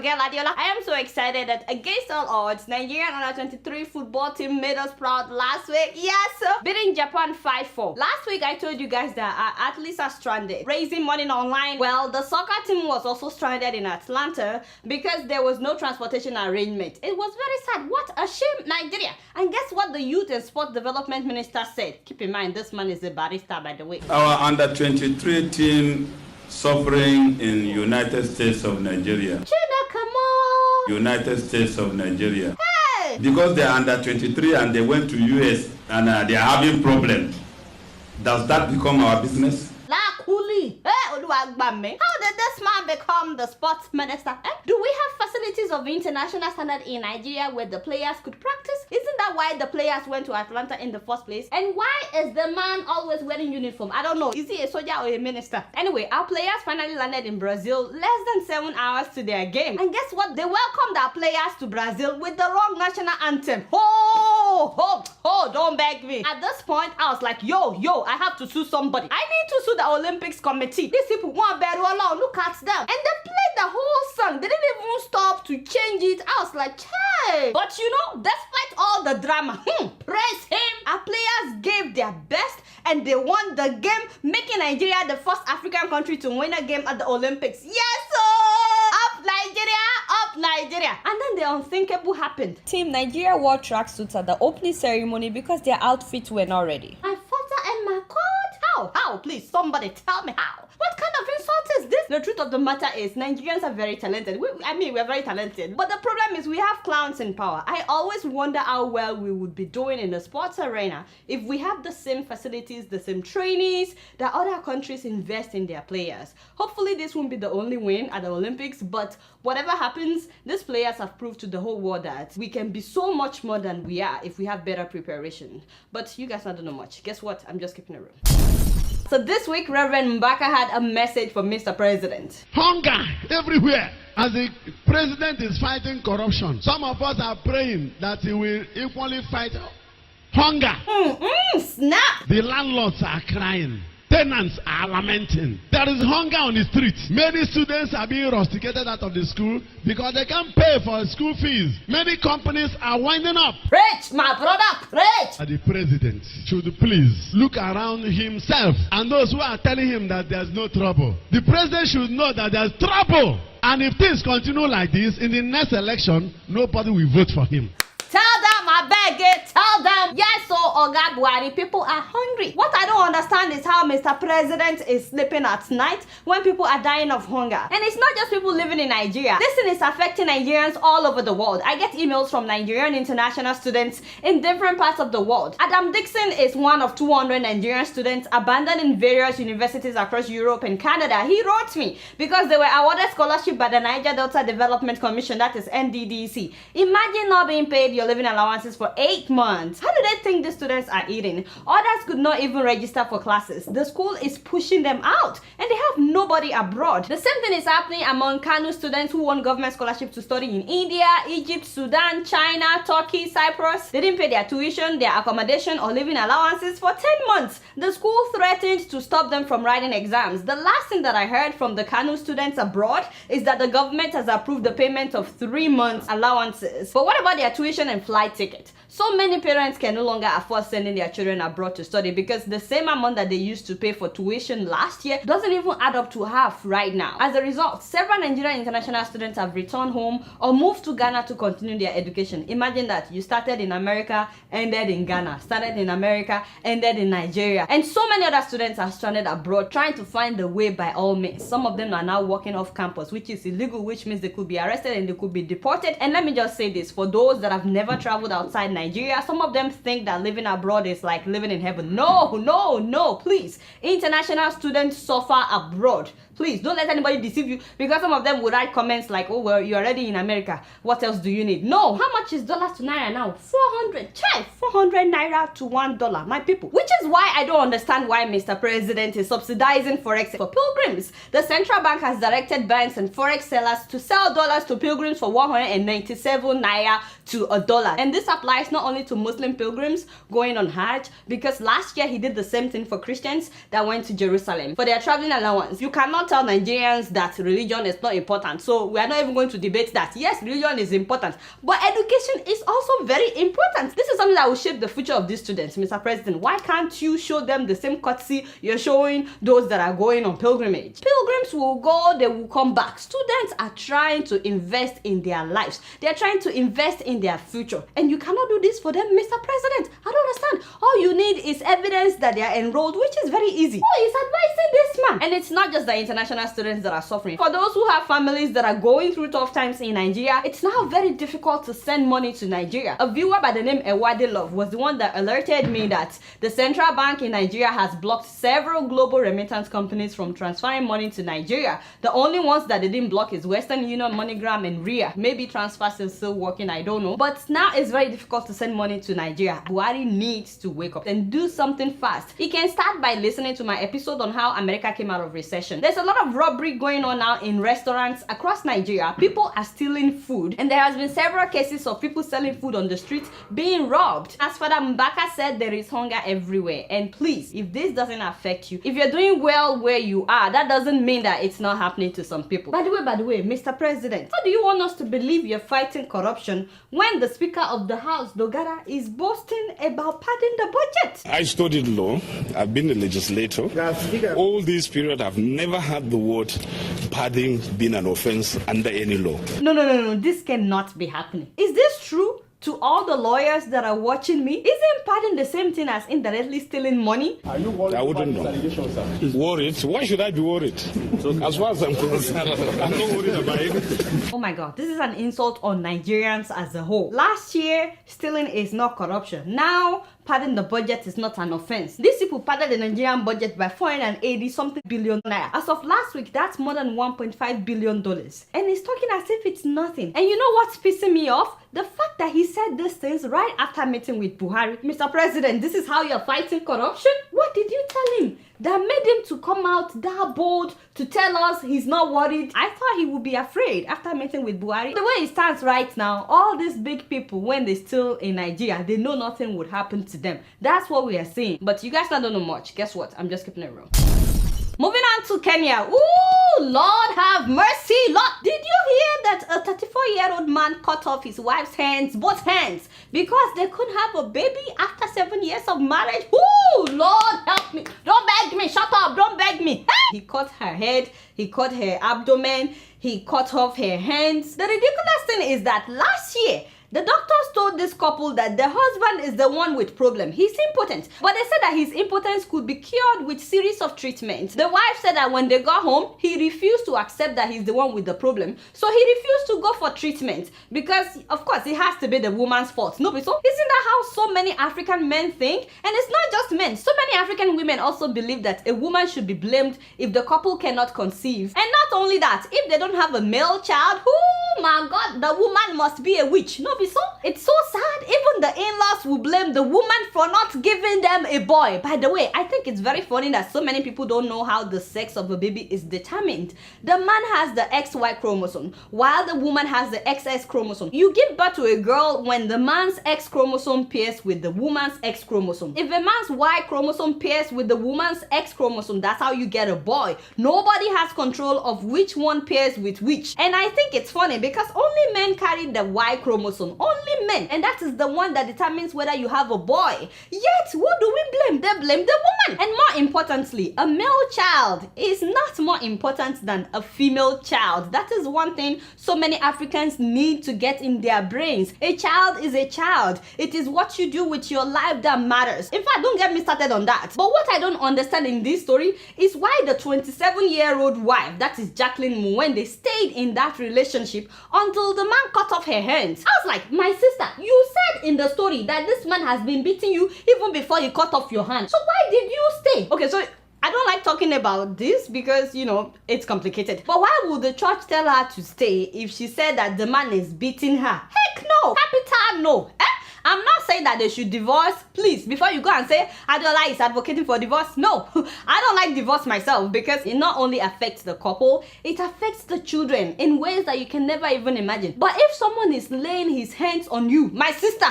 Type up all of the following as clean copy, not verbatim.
your girl Adeola. I am so excited that against all odds, Nigerian under-23 football team made us proud last week. Yes, sir. Beating Japan 5-4. Last week I told you guys that our athletes are stranded, raising money online. Well, the soccer team was also stranded in Atlanta because there was no transportation arrangement. It was very sad. What a shame, Nigeria. And guess what the Youth and Sport Development Minister said? Keep in mind, this man is a barrister, by the way. Our under-23 team suffering in United States of Nigeria. China, come on. United States of Nigeria. Hey! Because they are under 23 and they went to US and they are having problems. Does that become our business? La Kuli. Hey, Oduagbame. How did this man become the sports minister? Do we have facilities of international standard in Nigeria where the players could practice? Isn't that why the players went to Atlanta in the first place? And why is the man always wearing uniform? I don't know. Is he a soldier or a minister? Anyway, our players finally landed in Brazil less than 7 hours to their game. And guess what? They welcomed our players to Brazil with the wrong national anthem. Oh, don't beg me. At this point, I was like, yo, I have to sue somebody. I need to sue the Olympics committee. These people want Adeola. Look at them. And they played the whole song. They didn't even stop to change it. I was like, hey. But you know, despite all the drama, praise him. Our players gave their best and they won the game, making Nigeria the first African country to win a game at the Olympics. Yes, sir. Up Nigeria, up Nigeria. And then the unthinkable happened. Team Nigeria wore tracksuits at the opening ceremony because their outfits were not ready. My father and my God. How? Please, somebody tell me how. What kind of insult is this? The truth of the matter is, Nigerians are very talented. We're very talented. But the problem is we have clowns in power. I always wonder how well we would be doing in the sports arena if we have the same facilities, the same trainees that other countries invest in their players. Hopefully this won't be the only win at the Olympics, but whatever happens, these players have proved to the whole world that we can be so much more than we are if we have better preparation. But you guys don't know much. Guess what? I'm just keeping it real. So this week, Reverend Mbaka had a message for Mr. President. Hunger everywhere. As the president is fighting corruption, some of us are praying that he will equally fight hunger. Snap! The landlords are crying. Tenants are lamenting. There is hunger on the streets. Many students are being rusticated out of the school because they can't pay for school fees. Many companies are winding up. Preach, my brother, preach! The president should please look around himself and those who are telling him that there's no trouble. The president should know that there's trouble. And if things continue like this, in the next election, nobody will vote for him. Tell them, I beg it, tell them. Yes, so Oga Buhari, people are hungry. What I don't understand is how Mr. President is sleeping at night when people are dying of hunger. And it's not just people living in Nigeria. This thing is affecting Nigerians all over the world. I get emails from Nigerian international students in different parts of the world. Adam Dixon is one of 200 Nigerian students abandoned in various universities across Europe and Canada. He wrote me because they were awarded scholarship by the Niger Delta Development Commission, that is NDDC. Imagine not being paid your living allowances for 8 months. How do they think the students are eating? Others could not even register for classes. The school is pushing them out and they have nobody abroad. The same thing is happening among Kano students who won government scholarship to study in India, Egypt, Sudan, China, Turkey, Cyprus. They didn't pay their tuition, their accommodation or living allowances for 10 months. The school threatened to stop them from writing exams. The last thing that I heard from the Kano students abroad is that the government has approved the payment of 3 months allowances. But what about their tuition and flight ticket? So many parents can no longer afford sending their children abroad to study because the same amount that they used to pay for tuition last year doesn't even add up to half right now. As a result, several Nigerian international students have returned home or moved to Ghana to continue their education. Imagine that you started in America, ended in Ghana, started in America, ended in Nigeria. And so many other students are stranded abroad trying to find the way by all means. Some of them are now working off campus, which is illegal, which means they could be arrested and they could be deported. And let me just say this, for those that have never traveled outside Nigeria, some of them think that living abroad is like living in heaven. No, please. International students suffer abroad. Please don't let anybody deceive you, because some of them would write comments like, oh well, you're already in America, what else do you need? No. How much is dollars to naira now? 400. Chai, 400 naira to $1, my people. Which is why I don't understand why Mr. President is subsidizing forex for pilgrims. The central bank has directed banks and forex sellers to sell dollars to pilgrims for 197 naira to $1. And this applies not only to Muslim pilgrims going on Hajj, because last year he did the same thing for Christians that went to Jerusalem for their traveling allowance. You cannot tell Nigerians that religion is not important. So we are not even going to debate that. Yes, religion is important, but education is also very important. This is something that will shape the future of these students, Mr. President. Why can't you show them the same courtesy you're showing those that are going on pilgrimage? Pilgrims will go, they will come back. Students are trying to invest in their lives. They are trying to invest in their future. And you cannot do this for them, Mr. President. I don't understand. All you need is evidence that they are enrolled, which is very easy. Who is advising this man? And it's not just the international students that are suffering. For those who have families that are going through tough times in Nigeria, it's now very difficult to send money to Nigeria. A viewer by the name Ewadelove was the one that alerted me that the central bank in Nigeria has blocked several global remittance companies from transferring money to Nigeria. The only ones that they didn't block is Western Union, MoneyGram, and RIA. Maybe transfers is still working, I don't know. But now it's very difficult to send money to Nigeria. Buhari needs to wake up and do something fast. He can start by listening to my episode on how America came out of recession. There's a lot of robbery going on now in restaurants across Nigeria. People are stealing food, and there has been several cases of people selling food on the streets being robbed. As Father Mbaka said, there is hunger everywhere. And please, if this doesn't affect you, if you're doing well where you are, that doesn't mean that it's not happening to some people. By the way, Mr. President, how do you want us to believe you're fighting corruption when the Speaker of the House, Dogara, is boasting about padding the budget? I studied law. I've been a legislator. All this period, I've never had the word padding being an offense under any law. No. This cannot be happening. Is this true? To all the lawyers that are watching me, isn't padding the same thing as indirectly stealing money? Are you worried? I wouldn't know. Worried? Why should I be worried? As far as I'm concerned, I'm not worried about it. Oh my God, this is an insult on Nigerians as a whole. Last year, stealing is not corruption. Now, padding the budget is not an offense. These people padded the Nigerian budget by 480-something billion naira. As of last week, that's more than $1.5 billion. And he's talking as if it's nothing. And you know what's pissing me off? The fact that he said these things right after meeting with Buhari. Mr. President, this is how you're fighting corruption? What did you tell him that made him to come out that bold to tell us he's not worried? I thought he would be afraid after meeting with Buhari. The way it stands right now, all these big people, when they steal in Nigeria, they know nothing would happen to them. That's what we are seeing. But you guys don't know much. Guess what? I'm just keeping it real. Moving on to Kenya. Ooh, Lord have mercy. Lord, did you hear that a 34-year-old man cut off his wife's hands, both hands, because they couldn't have a baby after 7 years of marriage? Ooh, Lord help me. Don't beg me. Shut up. Don't beg me. He cut her head. He cut her abdomen. He cut off her hands. The ridiculous thing is that last year, the doctors told this couple that the husband is the one with problem. He's impotent. But they said that his impotence could be cured with series of treatments. The wife said that when they got home, he refused to accept that he's the one with the problem. So he refused to go for treatment because, of course, it has to be the woman's fault. No, so isn't that how so many African men think? And it's not just men. So many African women also believe that a woman should be blamed if the couple cannot conceive. And not only that, if they don't have a male child, oh my God, the woman must be a witch. No, so it's so sad. Even the in-laws will blame the woman for not giving them a boy. By the way, I think it's very funny that so many people don't know how the sex of a baby is determined. The man has the XY chromosome while the woman has the XX chromosome. You give birth to a girl when the man's X chromosome pairs with the woman's X chromosome. If a man's Y chromosome pairs with the woman's X chromosome, that's how you get a boy. Nobody has control of which one pairs with which. And I think it's funny because only men carry the Y chromosome. Only men. And that is the one that determines whether you have a boy. Yet, who do we blame? They blame the woman. And more importantly, a male child is not more important than a female child. That is one thing so many Africans need to get in their brains. A child is a child. It is what you do with your life that matters. In fact, don't get me started on that. But what I don't understand in this story is why the 27-year-old wife, that is Jacqueline Mwende, stayed in that relationship until the man cut off her hands. I was like, my sister, you said in the story that this man has been beating you even before he cut off your hand. So why did you stay? Okay, so I don't like talking about this because, you know, it's complicated. But why would the church tell her to stay if she said that the man is beating her? Heck no! Capital no! I'm not saying that they should divorce. Please, before you go and say Adeola is advocating for divorce, no. I don't like divorce myself because it not only affects the couple, it affects the children in ways that you can never even imagine. But if someone is laying his hands on you, my sister,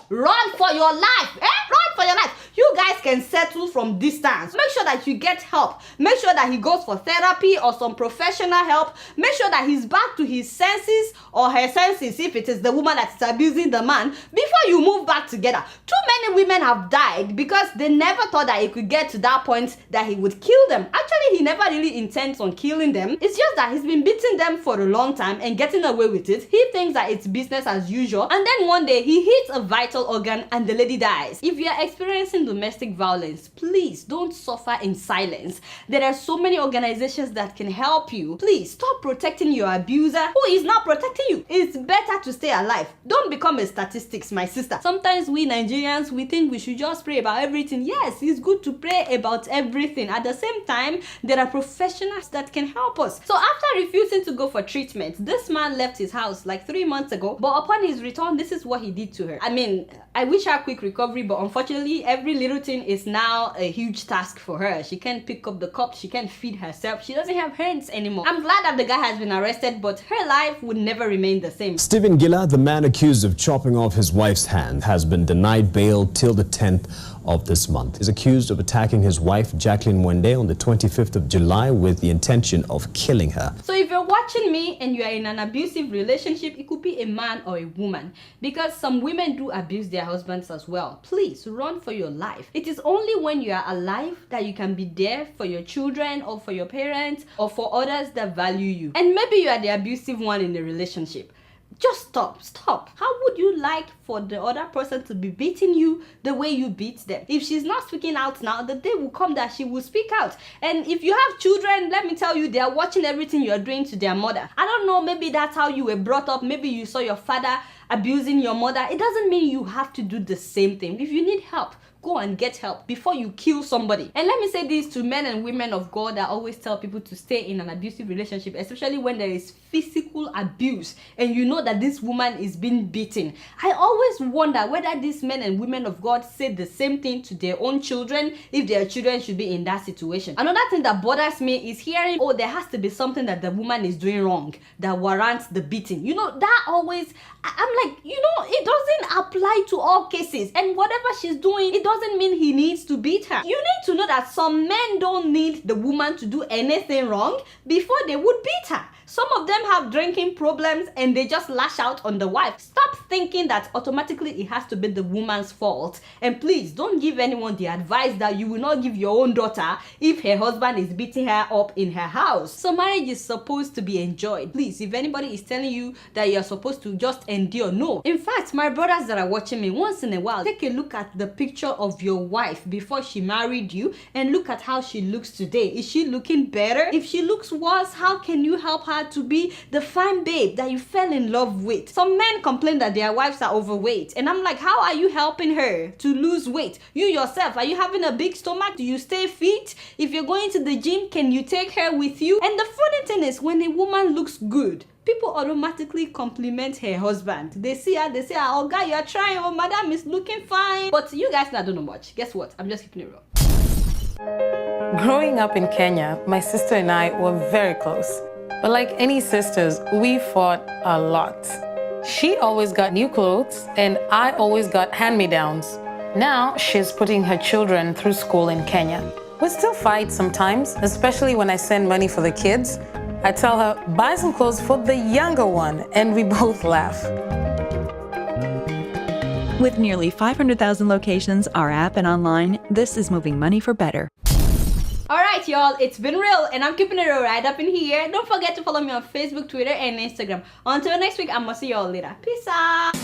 run for your life. Run for your life. You guys can can settle from distance. Make sure that you get help. Make sure that he goes for therapy or some professional help. Make sure that he's back to his senses or her senses if it is the woman that's abusing the man before you move back together. Too many women have died because they never thought that he could get to that point that he would kill them. Actually, he never really intends on killing them. It's just that he's been beating them for a long time and getting away with it. He thinks that it's business as usual, and then one day he hits a vital organ and the lady dies. If you are experiencing domestic violence, please don't suffer in silence. There are so many organizations that can help you. Please stop protecting your abuser who is not protecting you. It's better to stay alive. Don't become a statistics, my sister. Sometimes we Nigerians, we think we should just pray about everything. Yes, it's good to pray about everything. At the same time, there are professionals that can help us. So after refusing to go for treatment, this man left his house like 3 months ago, but upon his return, this is what he did to her. I mean, I wish her quick recovery, but unfortunately, every little thing is now a huge task for her. She can't pick up the cup, she can't feed herself, she doesn't have hands anymore. I'm glad that the guy has been arrested, but her life would never remain the same. Stephen Gilla, the man accused of chopping off his wife's hand, has been denied bail till the 10th of this month. He is accused of attacking his wife, Jacqueline Wende, on the 25th of July with the intention of killing her. So if you're watching me and you are in an abusive relationship, it could be a man or a woman, because some women do abuse their husbands as well. Please run for your life. It is only when you are alive that you can be there for your children or for your parents or for others that value you. And maybe you are the abusive one in the relationship. Just stop. How would you like for the other person to be beating you the way you beat them? If she's not speaking out now, the day will come that she will speak out. And if you have children, let me tell you, they are watching everything you're doing to their mother. I don't know, maybe that's how you were brought up. Maybe you saw your father abusing your mother. It doesn't mean you have to do the same thing. If you need help, go and get help before you kill somebody. And let me say this to men and women of God that always tell people to stay in an abusive relationship, especially when there is physical abuse and you know that this woman is being beaten. I always wonder whether these men and women of God say the same thing to their own children if their children should be in that situation. Another thing that bothers me is hearing, oh, there has to be something that the woman is doing wrong that warrants the beating. You know, that always, I'm like, you know, it doesn't apply to all cases. And whatever she's doing, it doesn't mean he needs to beat her. You need to know that some men don't need the woman to do anything wrong before they would beat her. Some of them have drinking problems and they just lash out on the wife. Stop thinking that automatically it has to be the woman's fault. And please don't give anyone the advice that you will not give your own daughter if her husband is beating her up in her house. So marriage is supposed to be enjoyed. Please, if anybody is telling you that you're supposed to just endure, no. In fact, my brothers that are watching me, once in a while, take a look at the picture of your wife before she married you and look at how she looks today. Is she looking better? If she looks worse, how can you help her to be the fine babe that you fell in love with? Some men complain that their wives are overweight, and I'm like, how are you helping her to lose weight? You yourself, are you having a big stomach? Do you stay fit? If you're going to the gym, can you take her with you? And the funny thing is, when a woman looks good, people automatically compliment her husband. They see her, they say, oh guy, you're trying, oh madam is looking fine. But you guys don't know much. Guess what? I'm just keeping it real. Growing up in Kenya, my sister and I were very close. But like any sisters, we fought a lot. She always got new clothes and I always got hand-me-downs. Now she's putting her children through school in Kenya. We still fight sometimes, especially when I send money for the kids. I tell her, buy some clothes for the younger one, and we both laugh. With nearly 500,000 locations, our app and online, this is moving money for better. Alright y'all, it's been real and I'm keeping it real right up in here. Don't forget to follow me on Facebook, Twitter, and Instagram. Until next week, I'm gonna see y'all later. Peace out!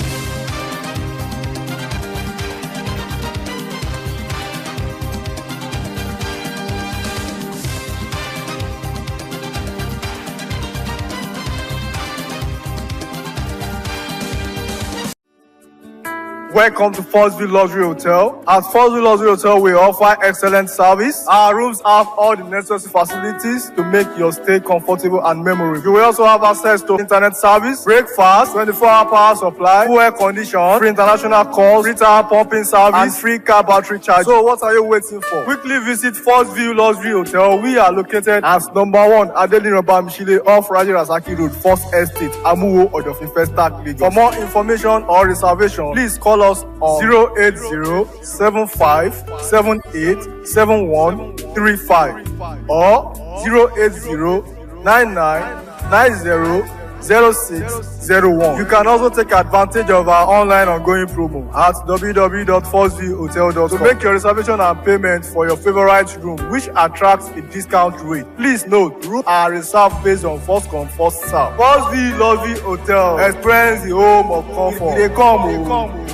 Welcome to First View Luxury Hotel. At First View Luxury Hotel, we offer excellent service. Our rooms have all the necessary facilities to make your stay comfortable and memorable. You will also have access to internet service, breakfast, 24-hour power supply, full air condition, free international calls, free tire pumping service, and free car battery charge. So what are you waiting for? Quickly visit First View Luxury Hotel. We are located at number 1 Adeola Mishile off Raji Rasaki Road, First Estate, Amuwo, Odofin, First Start, Lagos. For more information or reservation, please call us us on 08075787135 or 08099900601. You can also take advantage of our online ongoing promo at www.4zhotel.com to make your reservation and payment for your favorite room, which attracts a discount rate. Please note, rooms are reserved based on first come, first serve. 4Z Hotel. Experience the home of comfort. They come.